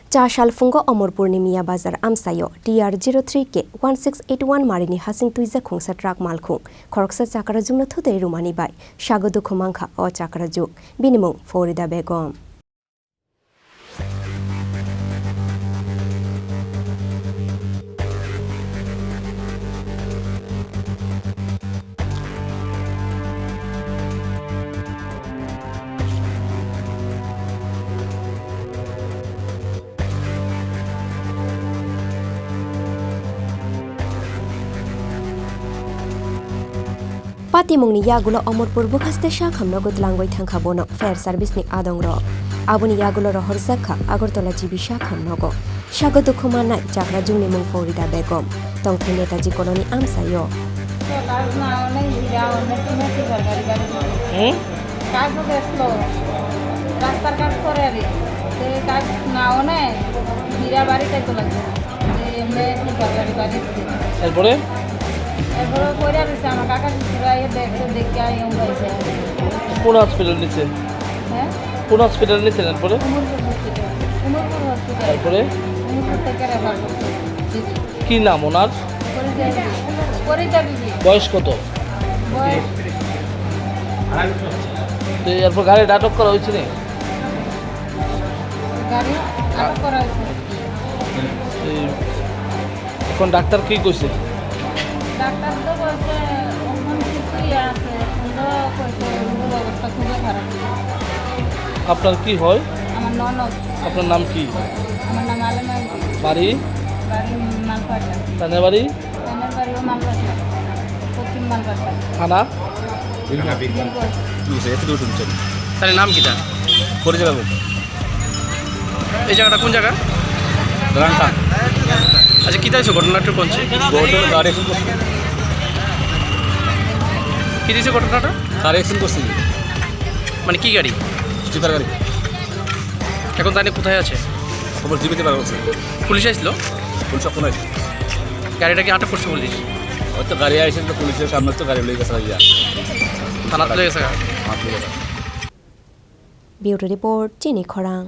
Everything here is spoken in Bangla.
Chashal Fungo Amarpur Nimia Bazar Amchaio TR03K 1681 Marini Haching Tuiza Khongsa Truck Malkhung Khoroksa Chakrajwk Thude Rumani Bai Shagodu Khomangkha o Chakrajwk Binimung Pherejagwi Pati mungni yagulo Amarpur bukhaste shakhamnogo tlangoi thangkhabono fair service ni adongro abuni yagulo rohor sakha Agartala jibi shakhamnogo shagodu khomanai Chakrajwk ni mung Pherejagwi tongthai netaji koloni Amchaio রাস্তার কাজ করে আর কাজ নাও না হীরা বাড়িটাই তো লাগবে এমনি কি সরকারি বাড়ি এরপরে এরপরে কইরা দিছে আমার কাকা দিছিরা এ দেখে আই এম হইছে কোন হসপিটাল নিচে হ্যাঁ কোন হসপিটাল নিচে এরপরে উমরপুর হসপিটাল এরপরে উমরপুর থেকে রেফার করছে কি নাম ওনার Pherejagwi বয়স কত বয়স তো এরপর গাড়ি আটক করা হয়েছে না গাড়ি আটক করা হয়েছে এখন ডাক্তার কি কইছে ডাক্তার তো বলছে ওখান কিছুই আছে কিন্তু কইছে ওর অবস্থা খুবই খারাপ আপনার কি হয় আমার ননদ আপনার নাম কি আমার নাম আলেমা বাড়ি বাড়ি মালপাটা তানের বাড়ি তানের বাড়িও মালপাটা পশ্চিম মালপাটা থানা তার নাম কি Khorang এই জায়গাটা কোন জায়গা আচ্ছা কি তাইছো ঘটনাটা কোনছে কি দিছে ঘটনাটা মানে কি গাড়ি এখন তাই কোথায় আছে খবর দিতে পারবো পুলিশ আসলো পুলিশ কখন আসছে গাড়িটা কি আটক করছে পুলিশ হয়তো গাড়ি আসেন তো পুলিশের সামনে তো গাড়ি লেগে গেছে থানাতে লেগেছে Bureau Report Chini Khorang